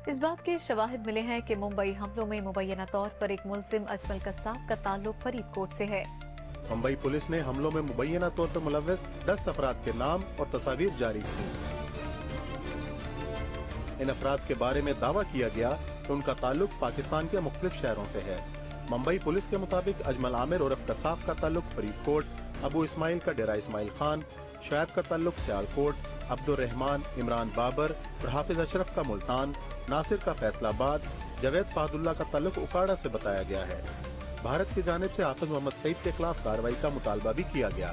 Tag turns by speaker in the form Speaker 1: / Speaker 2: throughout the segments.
Speaker 1: इस बात के शवाहिद मिले हैं कि मुंबई हमलों में मुबैना तौर पर एक मुलजिम अजमल कसाब का ताल्लुक फरीदकोट से है।
Speaker 2: मुंबई पुलिस ने हमलों में मुबैना तौर पर मुलव्वस 10 अफराद के नाम और तस्वीर जारी की। इन अफराद के बारे में दावा किया गया कि उनका ताल्लुक पाकिस्तान के मुख्तलिफ शहरों से है। मुंबई पुलिस के मुताबिक अजमल आमिर उर्फ कसाब का ताल्लुक फरीदकोट, अबू इस्माइल का डेरा इस्माइल खान, शुएब का ताल्लुक सियालकोट, अब्दुर्रहमान इमरान बाबर और हाफिज अशरफ का मुल्तान, नासिर का फैसलाबाद, जावेद फहदुल्ला का ताल्लुक उकाड़ा से बताया गया है। भारत की जानिब से हाफिज मोहम्मद सईद के खिलाफ कार्रवाई का मुतालबा भी किया गया।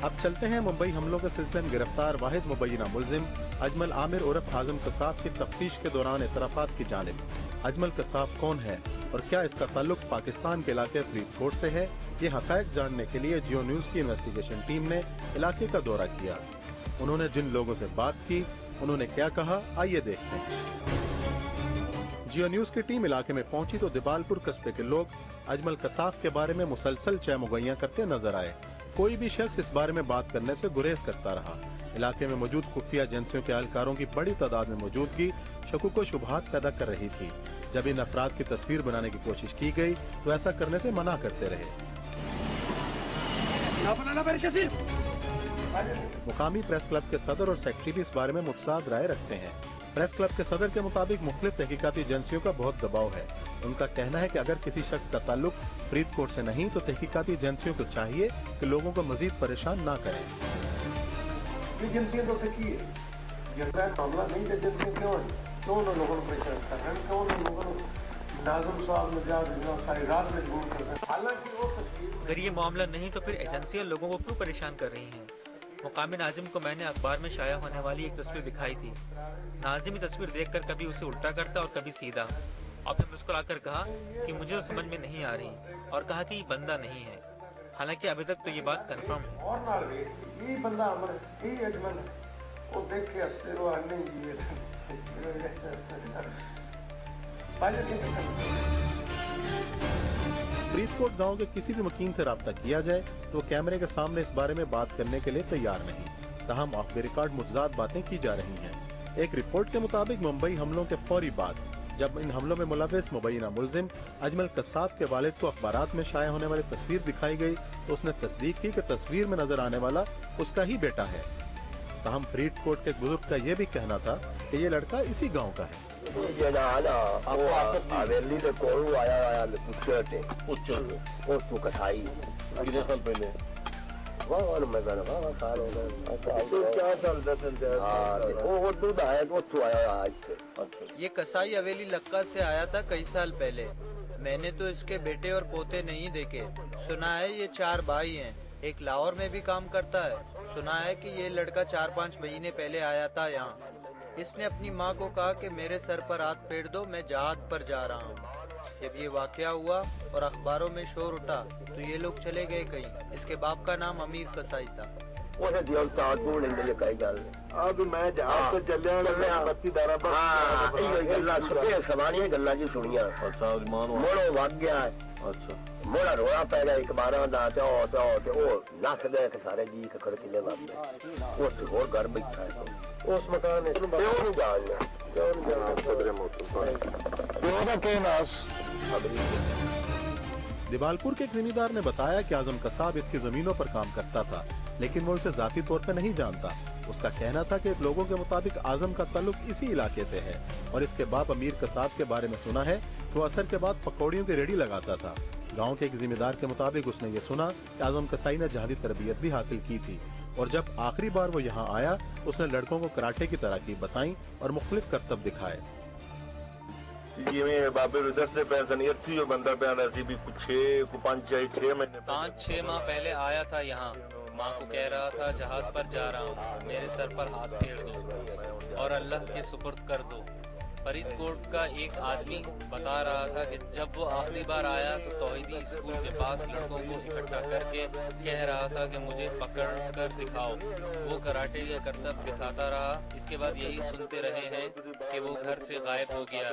Speaker 2: अब चलते हैं मुंबई हमलों के सिलसिले में गिरफ्तार वाहिद मुबैना मुलजिम अजमल आमिर उर्फ आजम कसाब की तफ्तीश के दौरान इतराफात की जानिब। अजमल कसाब कौन है और क्या इसका ताल्लुक पाकिस्तान के इलाके फरीदकोट से है, ये हक़ाइक़ जानने के लिए जियो न्यूज़ की इन्वेस्टिगेशन टीम ने इलाके का दौरा किया। उन्होंने जिन लोगों से बात की, उन्होंने क्या कहा, आइए देखते हैं। जियो न्यूज़ की टीम इलाके में पहुंची तो दिबालपुर कस्बे के लोग अजमल कसाब के बारे में मुसलसल चह मुगैया करते नजर आए। कोई भी शख्स इस बारे में बात करने से गुरेज करता रहा। इलाके में मौजूद खुफिया एजेंसियों के एहलकारों की बड़ी तादाद में मौजूदगी शकूक व शुबहात पैदा कर रही थी। जब इन अफराद की तस्वीर बनाने की कोशिश की गई तो ऐसा करने से मना करते रहे। मुकामी प्रेस क्लब के सदर और सेक्रेटरी भी इस बारे में मुतसाद राय रखते हैं। प्रेस क्लब के सदर के मुताबिक मुख्तलिफ तहकीकाती एजेंसियों का बहुत दबाव है। उनका कहना है कि अगर किसी शख्स का ताल्लुक फरीदकोट से नहीं तो तहकीकाती एजेंसियों को चाहिए कि लोगों को मजीद परेशान ना करें।
Speaker 3: एजेंसियां तो मामला नहीं है, एजेंसियां क्यों लोगों को परेशान कर रहे हैं, क्यों लोगों को नाज़िम साहब ने सारी रात मजबूर कर रहे हैं। हालांकि वो तस्वीर
Speaker 4: अगर ये मामला नहीं तो फिर एजेंसियां लोगों को क्यों परेशान कर रही हैं। मुकामी नाजिम को मैंने अखबार में शाया होने वाली एक तस्वीर दिखाई थी। नाजिम ये तस्वीर देखकर कभी उसे उल्टा करता और कभी सीधा, और फिर मुस्कुराकर कहा कि मुझे तो समझ में नहीं आ रही और कहा कि ये बंदा नहीं है। हालांकि अभी तक तो ये बात कंफर्म है।
Speaker 3: और ना ये बंदा हमारे ये अजमल वो देख के हंसते वो नहीं
Speaker 2: फरीदकोट गांव के किसी भी मकीन से राब्ता किया जाए तो कैमरे के सामने इस बारे में बात करने के लिए तैयार नहीं। तहम ऑफ द रिकॉर्ड मुतजाद बातें की जा रही हैं। एक रिपोर्ट के मुताबिक मुंबई हमलों के फौरी बाद जब इन हमलों में मुलव्वस मुबैना मुलजिम अजमल कसाब के वालिद को अखबारात में शाया होने वाली तस्वीर दिखाई गई तो उसने तस्दीक की कि तस्वीर में नजर आने वाला उसका ही बेटा है। तहम फरीदकोट के बुजुर्ग का यह भी कहना था कि ये लड़का इसी गाँव का है।
Speaker 5: ये कसाई हवेली लक्का से आया था कई साल पहले। मैंने तो इसके बेटे और पोते नहीं देखे। सुना है ये 4 भाई हैं। एक लाहौर में भी काम करता है। सुना है कि ये लड़का 4-5 महीने पहले आया था यहाँ। इसने अपनी माँ को कहा कि मेरे सर पर हाथ फेर दो, मैं जहाज पर जा रहा हूँ। जब ये वाकया हुआ और अखबारों में शोर उठा तो ये लोग चले गए कहीं। इसके बाप का नाम अमीर कसाई था।
Speaker 3: अब मैं जहाज पे चलिया बत्ती दारा मोड़ा रोड़ा पै गया एक बार नस गए सारे जी खड़के और घर बैठा है उस मकान
Speaker 2: दिबालपुर के एक जिम्मेदार ने बताया कि आजम कसाब इसकी जमीनों पर काम करता था, लेकिन वो उसे जाती तौर पर नहीं जानता। उसका कहना था कि लोगों के मुताबिक आजम का ताल्लुक इसी इलाके से है और इसके बाप अमीर कसाब के बारे में सुना है कि वो असर के बाद पकौड़ियों की रेडी लगाता था। गांव के एक जिम्मेदार के मुताबिक उसने ये सुना कि आजम कसाई ने जहादी तरबियत भी हासिल की थी और जब आखिरी बार वो यहाँ आया उसने लड़कों को कराटे की तरकीब बताई और मुख्तलिफ करतब दिखाए।
Speaker 6: जिवें बाबे ਨੂੰ ਦੱਸਦੇ ਪਏ ਸਨ ਇੱਥੇ ਹੀ ਬੰਦਾ ਪਿਆ ਸੀ ਵੀ 5-6 महीने
Speaker 7: 5-6 माह पहले आया था यहाँ। माँ को कह रहा था जहाज पर जा रहा हूँ, मेरे सर पर हाथ फेर दो और अल्लाह के सुपुर्द कर दो। फरीदकोट का एक आदमी बता रहा था कि जब वो आखिरी बार आया तो तौहीदी स्कूल के पास लड़कों को इकट्ठा करके कह रहा था कि मुझे पकड़ कर दिखाओ। वो कराटे का करतब दिखाता रहा। इसके बाद यही सुनते रहे हैं कि वो घर से गायब हो गया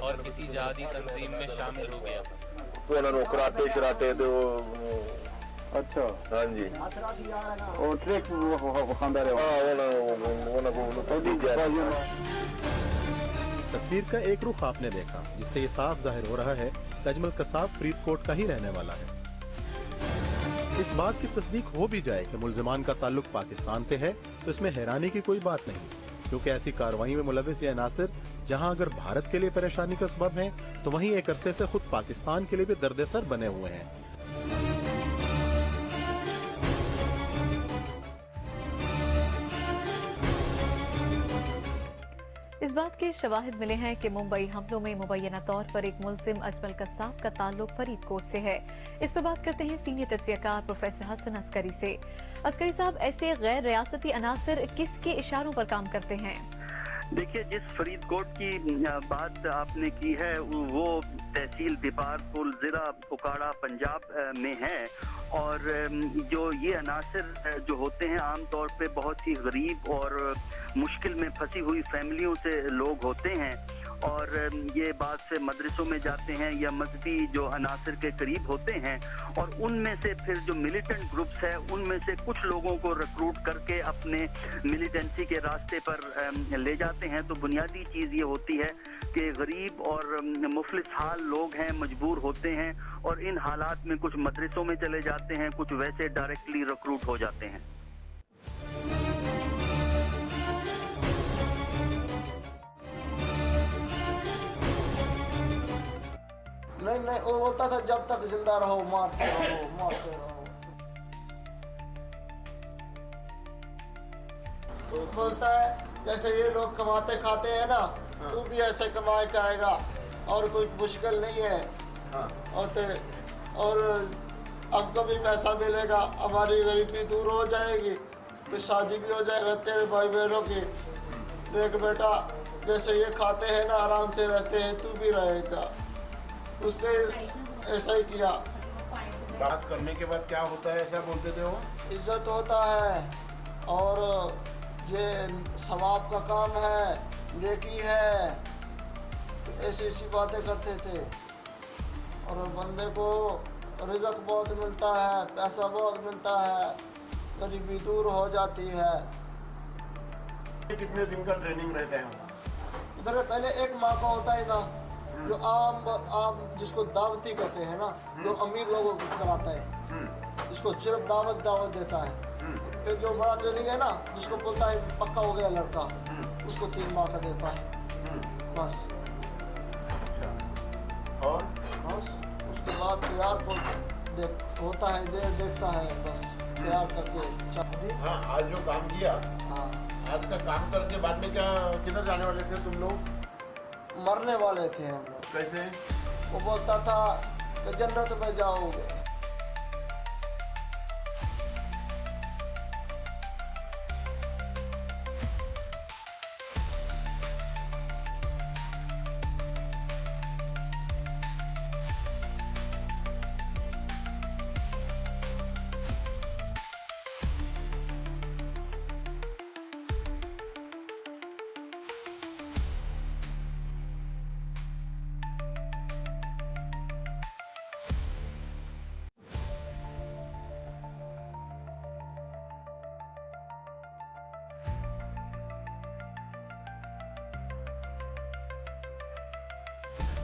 Speaker 7: और किसी जहादी तंजीम में शामिल हो गया।
Speaker 6: तो कराटे शराटे अच्छा हाँ जी और ट्रैक वो खांदा
Speaker 2: तस्वीर का एक रुख आपने देखा, जिससे ये साफ जाहिर हो रहा है कि अजमल कसाब फरीदकोट का ही रहने वाला है। इस बात की तस्दीक हो भी जाए कि मुल्जिमान का ताल्लुक पाकिस्तान से है तो इसमें हैरानी की कोई बात नहीं, क्योंकि ऐसी कार्रवाई में मुलविस ये अनासर जहां अगर भारत के लिए परेशानी का सबब है तो वहीं एक अरसे से खुद पाकिस्तान के लिए भी दर्द-ए-सर बने हुए हैं।
Speaker 1: इस बात के शवाहिद मिले हैं कि मुंबई हमलों में मुबैना तौर पर एक मुल्जिम अजमल कसाब का ताल्लुक फरीदकोट से है। इस पर बात करते हैं सीनियर तज्जियाकार प्रोफेसर हसन अस्करी से। अस्करी साहब, ऐसे गैर रियासती अनासर किसके इशारों पर काम करते हैं?
Speaker 8: देखिए, जिस फरीदकोट की बात आपने की है वो तहसील दीपारपुर, जिला उकाड़ा, पंजाब में है। और जो ये अनासर जो होते हैं आमतौर पे बहुत ही गरीब और मुश्किल में फंसी हुई फैमिलियों से लोग होते हैं और ये बाद से मदरसों में जाते हैं या मजहबी जो अनासर के करीब होते हैं और उनमें से फिर जो मिलिटेंट ग्रुप्स है उनमें से कुछ लोगों को रिक्रूट करके अपने मिलिटेंसी के रास्ते पर ले जाते हैं। तो बुनियादी चीज़ ये होती है कि गरीब और मुफलिस हाल लोग हैं, मजबूर होते हैं और इन हालात में कुछ मदरसों में चले जाते हैं, कुछ वैसे डायरेक्टली रिक्रूट हो जाते हैं।
Speaker 9: नहीं, वो बोलता था जब तक जिंदा रहो मारते रहो। तो बोलता है जैसे ये लोग कमाते खाते हैं ना, तू भी ऐसे कमाए के आएगा और कोई मुश्किल नहीं है। और अब कभी पैसा मिलेगा, हमारी गरीबी दूर हो जाएगी, तो शादी भी हो जाएगा तेरे भाई बहनों की। देख बेटा, जैसे ये खाते हैं ना, आराम से रहते हैं, तू भी रहेगा। उसने ऐसा ही किया।
Speaker 3: बात करने के बाद क्या होता है, ऐसा बोलते थे वो?
Speaker 9: इज्जत होता है और ये सवाब का काम है, नेकी है, ऐसी ऐसी बातें करते थे। और बंदे को रिज़्क बहुत मिलता है, पैसा बहुत मिलता है, गरीबी दूर हो जाती है।
Speaker 3: कितने दिन का ट्रेनिंग रहता है?
Speaker 9: उधर पहले एक माह का होता है ना, जो आम जिसको दावती कहते हैं ना, जो अमीर लोगों को कराता है, इसको सिर्फ दावत देता है। फिर जो बड़ा ट्रेनिंग है ना, जिसको बोलता है पक्का हो गया लड़का, उसको 3 माह का देता है बस।
Speaker 3: और
Speaker 9: बस उसके बाद तैयार होता है, देखता है बस तैयार करके।
Speaker 3: हाँ, आज जो काम किया,
Speaker 9: हाँ,
Speaker 3: आज का काम करके बाद में क्या किधर जाने वाले थे तुम लोग?
Speaker 9: मरने वाले थे हम लोग।
Speaker 3: कैसे?
Speaker 9: वो बोलता था कि जन्नत में जाओगे।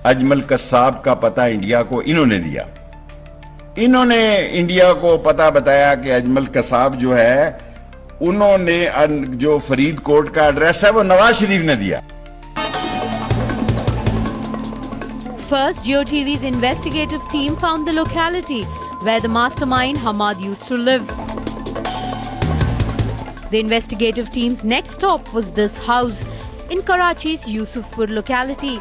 Speaker 10: अजमल कसाब का पता इंडिया को इन्होंने दिया। इन्होंने इंडिया को पता बताया कि अजमल कसाब जो है, उन्होंने जो फरीदकोट का एड्रेस है वो नवाज शरीफ ने दिया।
Speaker 11: First, GeoTV's investigative team found the locality where the mastermind Hamad used to live. The investigative team's next stop was this house in Karachi's Yusufpur locality.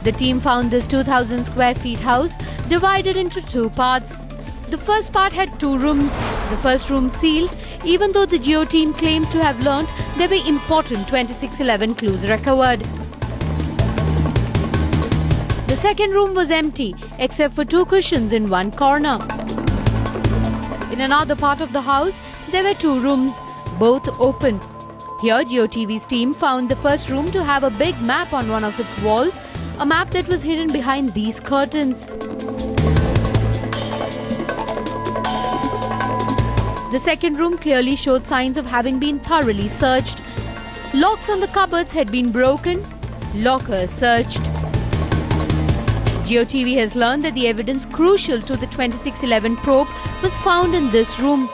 Speaker 11: The team found this 2,000 square feet house divided into 2 parts. The first part had 2 rooms. The first room sealed, even though the Geo team claims to have learnt there were important 2611 clues recovered. The second room was empty, except for 2 cushions in one corner. In another part of the house, there were 2 rooms, both open. Here, GeoTV's team found the first room to have a big map on one of its walls, a map that was hidden behind these curtains. The second room clearly showed signs of having been thoroughly searched. Locks on the cupboards had been broken, lockers searched. GeoTV has learned that the evidence crucial to the 2611 probe was found in this room.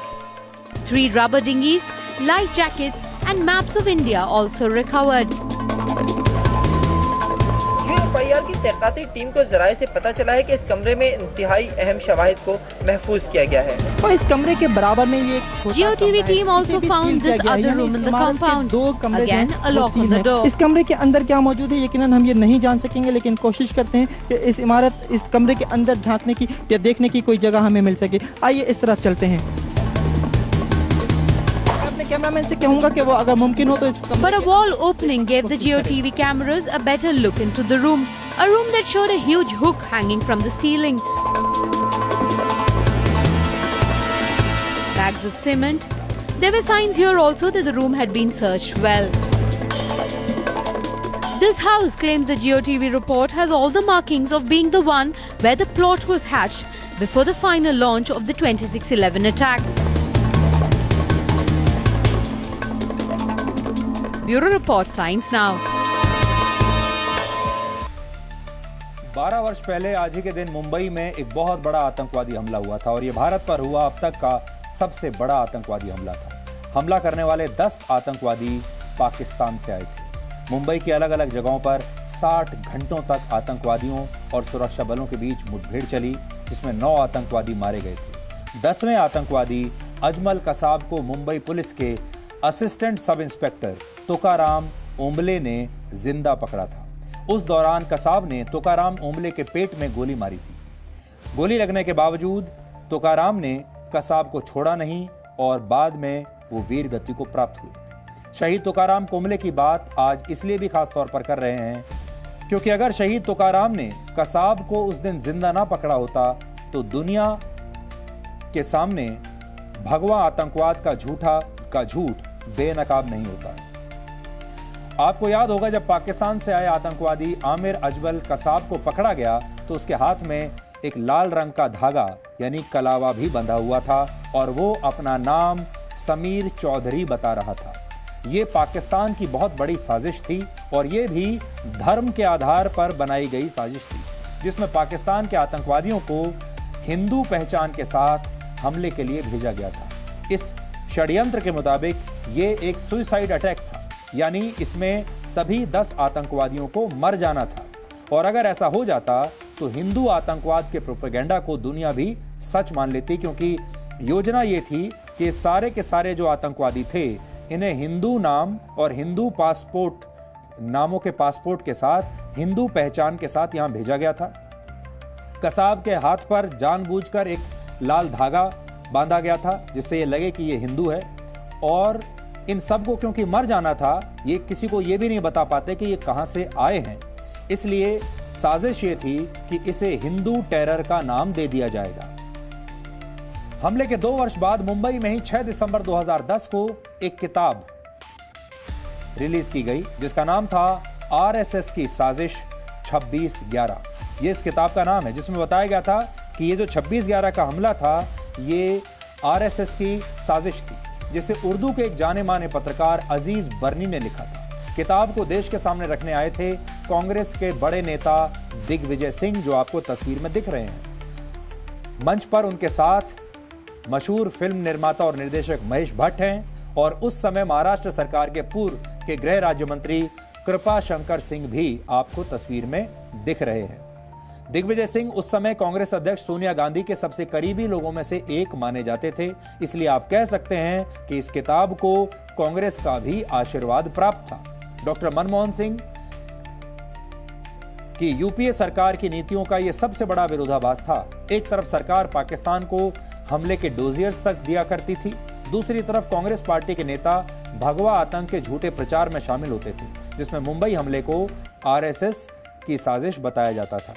Speaker 11: 3 rubber dinghies, life jackets and maps of India also recovered.
Speaker 12: UFIR की तहकीकाती team को जराये से पता चला है कि इस कमरे में इंतहाई अहम शवाहिद को महफूज किया गया है और इस कमरे के बराबर में ये
Speaker 11: GeoTV team also found this other room in the compound. Again, a lock on the door.
Speaker 12: इस कमरे के अंदर क्या मौजूद है यकीनन हम ये नहीं जान सकेंगे, लेकिन कोशिश करते हैं कि इस कमरे के अंदर झांकने की या देखने की कोई जगह हमें मिल सके। आइए इस तरफ चलते हैं। कैमरामैन से कहूंगा कि वो अगर मुमकिन हो तो इस
Speaker 11: But a wall opening gave the GeoTV cameras a better look into the room. A room that showed a huge hook hanging from the ceiling. Bags of cement. There were signs here also that the room had been searched well. This house, claims the GeoTV report, has all the markings of being the one where the plot was hatched before the final launch of the 2611 attack. Bureau Report, Times Now.
Speaker 13: 12 वर्ष पहले आज ही के दिन मुंबई में एक बहुत बड़ा आतंकवादी हमला हुआ था और ये भारत पर हुआ अब तक का सबसे बड़ा आतंकवादी हमला था। हमला करने वाले 10 आतंकवादी पाकिस्तान से आए थे। मुंबई की अलग अलग जगहों पर 60 घंटों तक आतंकवादियों और सुरक्षा बलों के बीच मुठभेड़ चली, जिसमें 9 आतंकवादी मारे गए थे। 10वें आतंकवादी अजमल कसाब को मुंबई पुलिस के assistant sub inspector Tukaram Omble ने जिंदा पकड़ा था। उस दौरान कसाब ने तुकाराम ओम्बले के पेट में गोली मारी थी। गोली लगने के बावजूद तुकाराम ने कसाब को छोड़ा नहीं और बाद में वो वीर गति को प्राप्त हुए। शहीद तुकाराम ओम्बले की बात आज इसलिए भी खास तौर पर कर रहे हैं क्योंकि अगर शहीद तुकाराम ने कसाब को उस दिन जिंदा ना पकड़ा होता तो दुनिया के सामने भगवा आतंकवाद का झूठ बेनकाब नहीं होता। आपको याद होगा जब पाकिस्तान से आए आतंकवादी आमिर अजमल कसाब को पकड़ा गया तो उसके हाथ में एक लाल रंग का धागा यानी कलावा भी बंधा हुआ था और वो अपना नाम समीर चौधरी बता रहा था। ये पाकिस्तान की बहुत बड़ी साजिश थी और ये भी धर्म के आधार पर बनाई गई साजिश थी, जिसमें पाकिस्तान के आतंकवादियों को हिंदू पहचान के साथ हमले के लिए भेजा गया था। इस षड्यंत्र के मुताबिक ये एक सुसाइड अटैक था, यानी इसमें सभी 10 आतंकवादियों को मर जाना था और अगर ऐसा हो जाता तो हिंदू आतंकवाद के प्रोपेगेंडा को दुनिया भी सच मान लेती, क्योंकि योजना ये थी कि सारे के सारे जो आतंकवादी थे इन्हें हिंदू नाम और हिंदू पासपोर्ट नामों के पासपोर्ट के साथ हिंदू पहचान के साथ यहां भेजा गया था। कसाब के हाथ पर जानबूझकर एक लाल धागा बांधा गया था जिससे ये लगे कि ये हिंदू है और इन सबको क्योंकि मर जाना था ये किसी को ये भी नहीं बता पाते कि ये कहां से आए हैं, इसलिए साजिश ये थी कि इसे हिंदू टेरर का नाम दे दिया जाएगा। हमले के 2 वर्ष बाद मुंबई में ही 6 दिसंबर 2010 को एक किताब रिलीज की गई जिसका नाम था आरएसएस की साजिश 26/11। ये इस किताब का नाम है, जिसमें बताया गया था कि ये जो 26/11 का हमला था ये आरएसएस की साजिश थी, जिसे उर्दू के एक जाने माने पत्रकार अजीज बर्नी ने लिखा था। किताब को देश के सामने रखने आए थे कांग्रेस के बड़े नेता दिग्विजय सिंह, जो आपको तस्वीर में दिख रहे हैं। मंच पर उनके साथ मशहूर फिल्म निर्माता और निर्देशक महेश भट्ट हैं और उस समय महाराष्ट्र सरकार के पूर्व के गृह राज्य मंत्री कृपा शंकर सिंह भी आपको तस्वीर में दिख रहे हैं। दिग्विजय सिंह उस समय कांग्रेस अध्यक्ष सोनिया गांधी के सबसे करीबी लोगों में से एक माने जाते थे, इसलिए आप कह सकते हैं कि इस किताब को कांग्रेस का भी आशीर्वाद प्राप्त था। डॉक्टर मनमोहन सिंह की यूपीए सरकार की नीतियों का यह सबसे बड़ा विरोधाभास था। एक तरफ सरकार पाकिस्तान को हमले के डोजियर्स तक दिया करती थी, दूसरी तरफ कांग्रेस पार्टी के नेता भगवा आतंक के झूठे प्रचार में शामिल होते थे, जिसमें मुंबई हमले को आरएसएस की साजिश बताया जाता था।